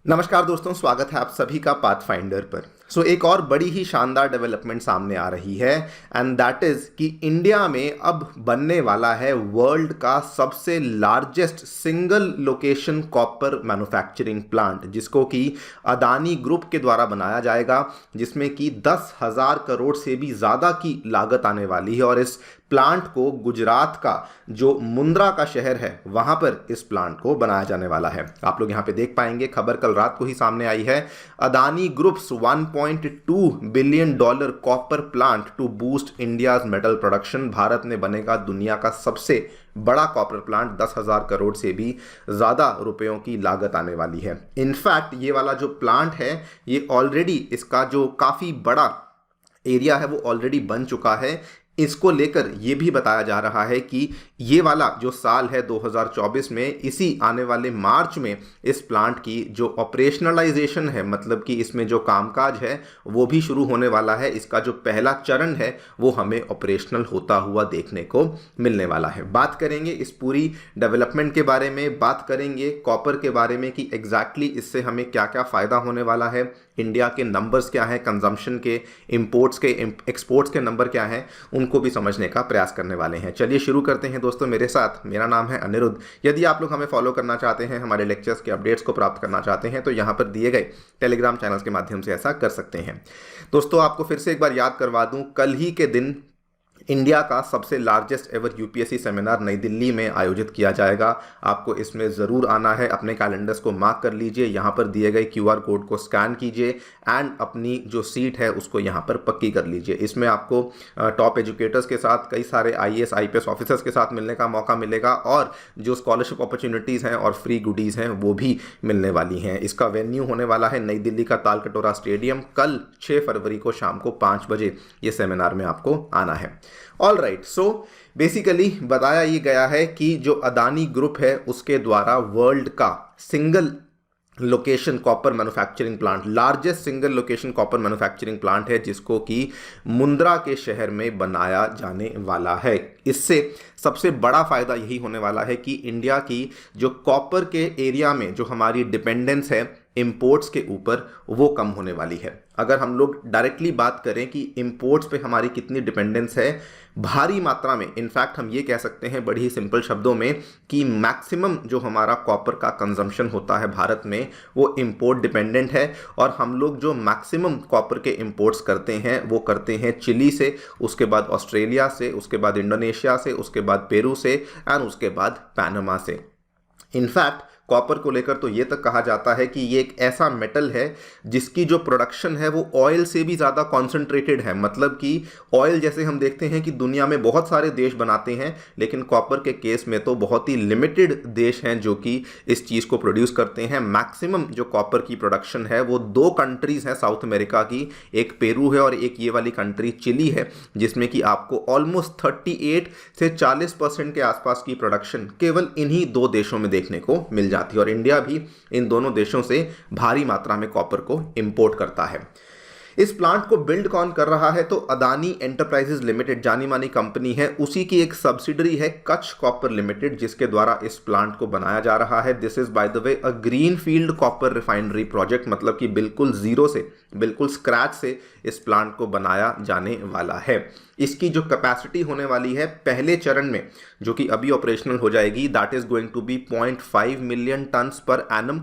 नमस्कार दोस्तों, स्वागत है आप सभी का पाथफाइंडर पर। एक और बड़ी ही शानदार डेवलपमेंट सामने आ रही है एंड दैट इज कि इंडिया में अब बनने वाला है वर्ल्ड का सबसे largest single location copper manufacturing plant, जिसको कि अदानी ग्रुप के द्वारा बनाया जाएगा, जिसमें कि 10,000 करोड़ से भी ज़्यादा की लागत आने वाली है। और इस प्लांट को गुजरात का जो मुंद्रा का शहर है वहां पर इस प्लांट को बनाया जाने वाला है। आप लोग यहां पे देख पाएंगे, खबर कल रात को ही सामने आई है। Adani groups $1.2 billion copper plant to boost India's metal production. Bharat में बनेगा दुनिया का सबसे बड़ा कॉपर प्लांट, 10,000 करोड़ से भी ज़्यादा रुपयों की लागत आने वाली है। इनफैक्ट ये वाला जो प्लांट है ये ऑलरेडी, इसका जो काफ़ी बड़ा एरिया है वो ऑलरेडी बन चुका है। इसको लेकर ये भी बताया जा रहा है कि ये वाला जो साल है 2024 में, इसी आने वाले मार्च में इस प्लांट की जो ऑपरेशनलाइजेशन है, मतलब कि इसमें जो कामकाज है वो भी शुरू होने वाला है। इसका जो पहला चरण है वो हमें ऑपरेशनल होता हुआ देखने को मिलने वाला है। बात करेंगे इस पूरी डेवलपमेंट के बारे में, बात करेंगे कॉपर के बारे में कि एग्जैक्टली इससे हमें क्या क्या फ़ायदा होने वाला है, इंडिया के नंबर्स क्या हैं, कंजम्पशन के, इंपोर्ट्स के, एक्सपोर्ट्स के नंबर क्या हैं, उनको भी समझने का प्रयास करने वाले हैं। चलिए शुरू करते हैं दोस्तों मेरे साथ। मेरा नाम है अनिरुद्ध। यदि आप लोग हमें फॉलो करना चाहते हैं, हमारे लेक्चर्स के अपडेट्स को प्राप्त करना चाहते हैं, तो यहाँ पर दिए गए टेलीग्राम चैनल्स के माध्यम से ऐसा कर सकते हैं। दोस्तों आपको फिर से एक बार याद करवा दूं, कल ही के दिन इंडिया का सबसे लार्जेस्ट एवर यूपीएससी सेमिनार नई दिल्ली में आयोजित किया जाएगा। आपको इसमें ज़रूर आना है। अपने कैलेंडर्स को मार्क कर लीजिए, यहाँ पर दिए गए क्यूआर कोड को स्कैन कीजिए एंड अपनी जो सीट है उसको यहाँ पर पक्की कर लीजिए। इसमें आपको टॉप एजुकेटर्स के साथ, कई सारे आईएएस आईपीएस ऑफिसर्स के साथ मिलने का मौका मिलेगा और जो स्कॉलरशिप अपॉर्चुनिटीज़ हैं और फ्री गुडीज़ हैं वो भी मिलने वाली हैं। इसका वेन्यू होने वाला है नई दिल्ली का तालकटोरा स्टेडियम। कल 6 फरवरी को शाम को 5 बजे ये सेमिनार में आपको आना है। ऑल राइट, सो बेसिकली बताया ये गया है कि जो अदानी ग्रुप है उसके द्वारा वर्ल्ड का single location copper manufacturing plant, largest single location copper manufacturing plant है, जिसको कि मुंद्रा के शहर में बनाया जाने वाला है। इससे सबसे बड़ा फ़ायदा यही होने वाला है कि इंडिया की जो कॉपर के एरिया में जो हमारी डिपेंडेंस है इंपोर्ट्स के ऊपर, वो कम होने वाली है। अगर हम लोग डायरेक्टली बात करें कि इंपोर्ट्स पे हमारी कितनी डिपेंडेंस है, भारी मात्रा में, इनफैक्ट हम ये कह सकते हैं बड़ी ही सिंपल शब्दों में कि मैक्सिमम जो हमारा कॉपर का कंजम्पशन होता है भारत में वो इंपोर्ट डिपेंडेंट है। और हम लोग जो मैक्सिमम कॉपर के इंपोर्ट्स करते हैं वो करते हैं चिली से, उसके बाद ऑस्ट्रेलिया से, उसके बाद इंडोनेशिया से, उसके बाद पेरू से एंड उसके बाद पैनामा से। इनफैक्ट कॉपर को लेकर तो ये तक कहा जाता है कि ये एक ऐसा मेटल है जिसकी जो प्रोडक्शन है वो ऑयल से भी ज़्यादा कॉन्सेंट्रेटेड है। मतलब कि ऑयल जैसे हम देखते हैं कि दुनिया में बहुत सारे देश बनाते हैं, लेकिन कॉपर के केस में तो बहुत ही लिमिटेड देश हैं जो कि इस चीज़ को प्रोड्यूस करते हैं। मैक्सिमम जो कॉपर की प्रोडक्शन है वो 2 कंट्रीज़ हैं साउथ अमेरिका की, एक पेरू है और एक ये वाली कंट्री चिली है, जिसमें कि आपको ऑलमोस्ट 38 से 40% के आसपास की प्रोडक्शन केवल इन्हीं 2 देशों में देखने को मिल जाती है। और इंडिया भी इन दोनों देशों से भारी मात्रा में कॉपर को इंपोर्ट करता है। इस प्लांट को बिल्ड कौन कर रहा है, तो अदानी एंटरप्राइजेज लिमिटेड जानी मानी कंपनी है, उसी की एक सब्सिडरी है कच्छ कॉपर लिमिटेड, जिसके द्वारा इस प्लांट को बनाया जा रहा है। This is by the way a green field copper refinery project, मतलब कि बिल्कुल जीरो से, बिल्कुल स्क्रैच से इस प्लांट को बनाया जाने वाला है। इसकी जो कैपेसिटी होने वाली है पहले चरण में, जो कि अभी ऑपरेशनल हो जाएगी, that is going to be 0.5 million tons per annum.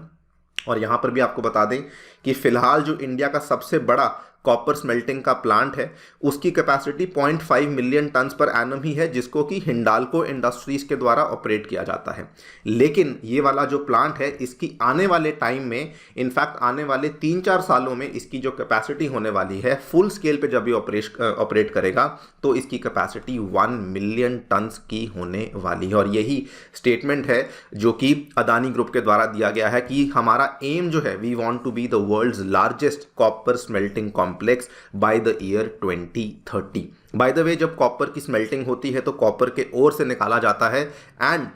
और यहाँ पर भी आपको बता दें कि फिलहाल जो इंडिया का सबसे बड़ा कॉपर स्मेल्टिंग का प्लांट है उसकी capacity 0.5 million tons per annum ही है, जिसको कि हिंडाल्को इंडस्ट्रीज के द्वारा ऑपरेट किया जाता है। लेकिन ये वाला जो प्लांट है इसकी आने वाले टाइम में, इनफैक्ट आने वाले 3-4 सालों में इसकी जो कैपेसिटी होने वाली है फुल स्केल पे जब ये ऑपरेट करेगा तो इसकी कैपेसिटी 1 मिलियन टन्स की होने वाली है। और यही स्टेटमेंट है जो कि अदानी ग्रुप के द्वारा दिया गया है कि हमारा एम जो है, we want to be the world's largest copper smelting complex by the year 2030। By the way, जब कॉपर की स्मेल्टिंग होती है तो कॉपर के ओर से निकाला जाता है एंड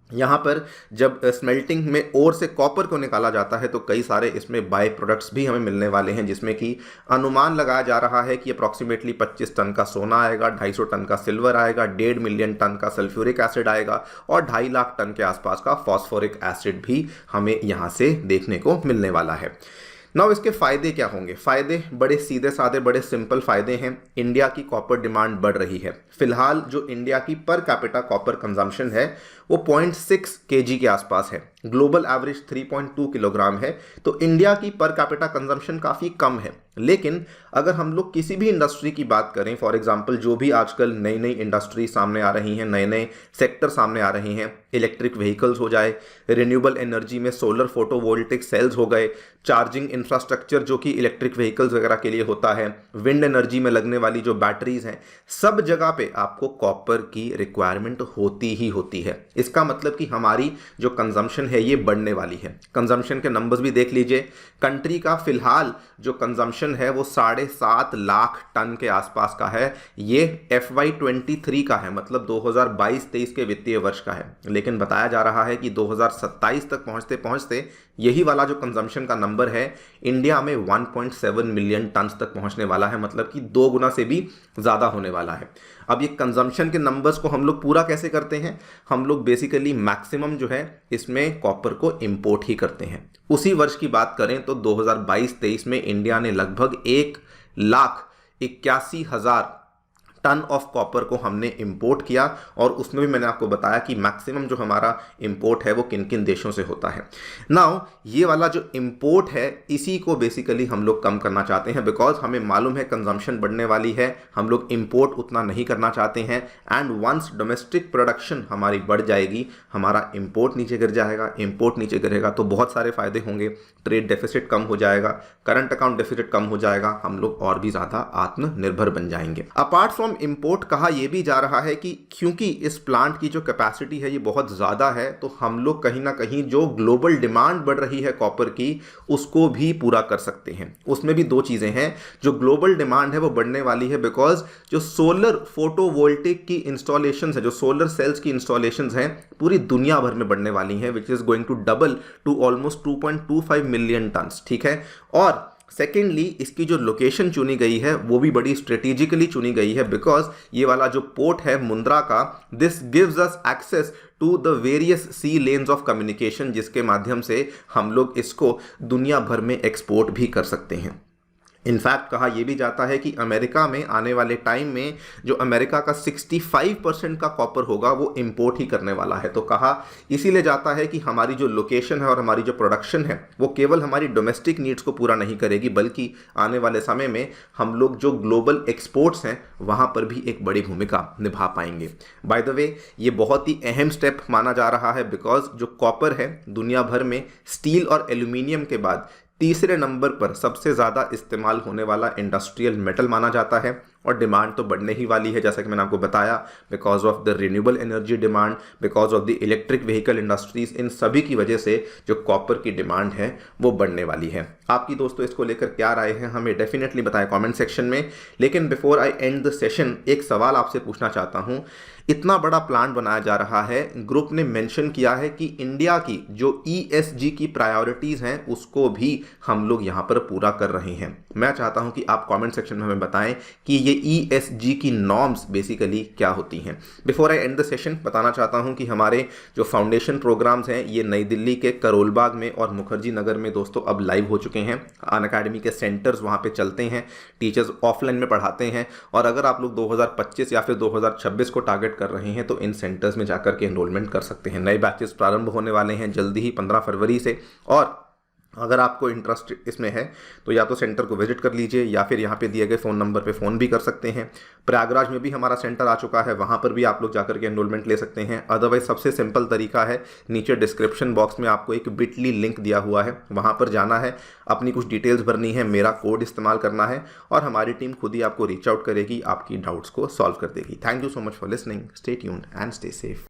यहाँ पर जब स्मेल्टिंग में ओर से कॉपर को निकाला जाता है तो कई सारे इसमें बाय प्रोडक्ट्स भी हमें मिलने वाले हैं, जिसमें कि अनुमान लगाया जा रहा है कि अप्रॉक्सीमेटली 25 टन का सोना आएगा, 250 टन का सिल्वर आएगा, 1.5 मिलियन टन का सल्फ्यूरिक एसिड आएगा और 2.5 लाख टन के आसपास का फॉस्फोरिक एसिड भी हमें यहाँ से देखने को मिलने वाला है। नाउ इसके फ़ायदे क्या होंगे? फ़ायदे बड़े सीधे साधे, बड़े सिंपल फ़ायदे हैं। इंडिया की कॉपर डिमांड बढ़ रही है। फिलहाल जो इंडिया की पर कैपिटा कॉपर कंजम्पशन है वो 0.6 केजी के आसपास है। ग्लोबल एवरेज 3.2 किलोग्राम है। तो इंडिया की पर कैपिटा कंजम्पशन काफ़ी कम है। लेकिन अगर हम लोग किसी भी इंडस्ट्री की बात करें, फॉर एग्जांपल जो भी आजकल नई नई इंडस्ट्री सामने आ रही हैं, नए नए सेक्टर सामने आ रहे हैं, इलेक्ट्रिक व्हीकल्स हो जाए, रिन्यूएबल एनर्जी में सोलर फोटोवोल्टिक सेल्स हो गए, चार्जिंग इंफ्रास्ट्रक्चर जो कि इलेक्ट्रिक व्हीकल्स वगैरह के लिए होता है, विंड एनर्जी में लगने वाली जो बैटरीज हैं, सब जगह पे आपको कॉपर की रिक्वायरमेंट होती ही होती है। इसका मतलब कि हमारी जो कंजम्पशन है ये बढ़ने वाली है। कंजम्पशन के नंबर्स भी देख लीजिए। कंट्री का फिलहाल जो कंजम्पशन है वो 7.5 लाख टन के आसपास का है। ये FY23 का है, मतलब 2022-23 के वित्तीय वर्ष का है। लेकिन बताया जा रहा है कि 2027 तक पहुंचते पहुंचते यही वाला जो कंजम्पशन का नंबर है इंडिया में 1.7 मिलियन टन तक पहुंचने वाला है, मतलब कि 2 गुना से भी ज़्यादा होने वाला है। अब ये कंजम्पशन के नंबर्स को हम लोग पूरा कैसे करते हैं? हम लोग बेसिकली मैक्सिमम जो है इसमें कॉपर को इंपोर्ट ही करते हैं। उसी वर्ष की बात करें तो 2022-23 में इंडिया ने लगभग 1,81,000 टन ऑफ कॉपर को हमने इंपोर्ट किया, और उसमें भी मैंने आपको बताया कि मैक्सिमम जो हमारा इंपोर्ट है वो किन किन देशों से होता है। नाउ ये वाला जो इंपोर्ट है इसी को बेसिकली हम लोग कम करना चाहते हैं, बिकॉज हमें मालूम है कंजम्पशन बढ़ने वाली है, हम लोग इंपोर्ट उतना नहीं करना चाहते हैं। एंड वंस डोमेस्टिक प्रोडक्शन हमारी बढ़ जाएगी, हमारा इंपोर्ट नीचे गिर जाएगा। इंपोर्ट नीचे गिरेगा तो बहुत सारे फायदे होंगे। ट्रेड डेफिसिट कम हो जाएगा, करंट अकाउंट डेफिसिट कम हो जाएगा, हम लोग और भी ज़्यादा आत्मनिर्भर बन जाएंगे। अपार्ट फ्रॉम इंपोर्ट कहा यह भी जा रहा है कि क्योंकि इस प्लांट की जो कैपेसिटी है ये बहुत ज़्यादा है, तो हम लोग कहीं ना कहीं जो ग्लोबल डिमांड बढ़ रही है कॉपर की उसको भी पूरा कर सकते हैं। उसमें भी 2 चीज़ें हैं। जो ग्लोबल डिमांड है वो बढ़ने वाली है बिकॉज जो सोलर फोटोवोल्टिक की इंस्टॉलेशंस है, जो सोलर सेल्स की इंस्टॉलेशंस हैं पूरी दुनिया भर में बढ़ने वाली हैं, which is going to double to almost 2.25 million ton. ठीक है। और सेकेंडली इसकी जो लोकेशन चुनी गई है वो भी बड़ी स्ट्रेटेजिकली चुनी गई है, बिकॉज ये वाला जो पोर्ट है मुंद्रा का, this gives us access to the various sea lanes of communication, जिसके माध्यम से हम लोग इसको दुनिया भर में एक्सपोर्ट भी कर सकते हैं। इनफैक्ट कहा यह भी जाता है कि अमेरिका में आने वाले टाइम में जो अमेरिका का 65% का कॉपर होगा वो इंपोर्ट ही करने वाला है। तो कहा इसीलिए जाता है कि हमारी जो लोकेशन है और हमारी जो प्रोडक्शन है वो केवल हमारी डोमेस्टिक नीड्स को पूरा नहीं करेगी, बल्कि आने वाले समय में हम लोग जो ग्लोबल एक्सपोर्ट्स हैं वहाँ पर भी एक बड़ी भूमिका निभा पाएंगे। बाय द वे ये बहुत ही अहम स्टेप माना जा रहा है, बिकॉज जो कॉपर है दुनिया भर में स्टील और एल्यूमिनियम के बाद तीसरे नंबर पर सबसे ज़्यादा इस्तेमाल होने वाला इंडस्ट्रियल मेटल माना जाता है। और डिमांड तो बढ़ने ही वाली है, जैसा कि मैंने आपको बताया, because of the renewable energy demand, because of the electric vehicle industries, इन सभी की वजह से जो कॉपर की डिमांड है वो बढ़ने वाली है। आपकी दोस्तों इसको लेकर क्या राय है हमें डेफिनेटली बताएं कमेंट सेक्शन में। लेकिन before I and the session एक सवाल आपसे पूछना चाहता हूँ। इतना बड़ा प्लान बनाया जा रहा है, ग्रुप ने मेंशन किया है कि इंडिया की जो ESG की प्रायोरिटीज़ हैं उसको भी हम लोग यहाँ पर पूरा कर रहे हैं। मैं चाहता हूँ कि आप कमेंट सेक्शन में हमें बताएं कि ये ESG की नॉर्म्स बेसिकली क्या होती हैं। Before I and the session बताना चाहता हूँ कि हमारे जो फाउंडेशन प्रोग्राम्स हैं ये नई दिल्ली के करोल बाग में और मुखर्जी नगर में दोस्तों अब लाइव हो चुके हैं। अनअकैडमी के सेंटर्स वहाँ पे चलते हैं, टीचर्स ऑफलाइन में पढ़ाते हैं। और अगर आप लोग 2025 या फिर 2026 को टारगेट कर रहे हैं तो इन सेंटर्स में जाकर के एनरोलमेंट कर सकते हैं। नए बैचेस प्रारंभ होने वाले हैं जल्दी ही 15 फरवरी से। और अगर आपको इंटरेस्ट इसमें है तो या तो सेंटर को विजिट कर लीजिए या फिर यहाँ पे दिए गए फ़ोन नंबर पे फ़ोन भी कर सकते हैं। प्रयागराज में भी हमारा सेंटर आ चुका है, वहाँ पर भी आप लोग जाकर के एनरोलमेंट ले सकते हैं। अदरवाइज सबसे सिंपल तरीका है, नीचे डिस्क्रिप्शन बॉक्स में आपको एक बिटली लिंक दिया हुआ है, वहाँ पर जाना है, अपनी कुछ डिटेल्स भरनी है, मेरा कोड इस्तेमाल करना है और हमारी टीम खुद ही आपको रीच आउट करेगी, आपकी डाउट्स को सॉल्व कर देगी। Thank you so much for listening. Stay tuned and stay safe.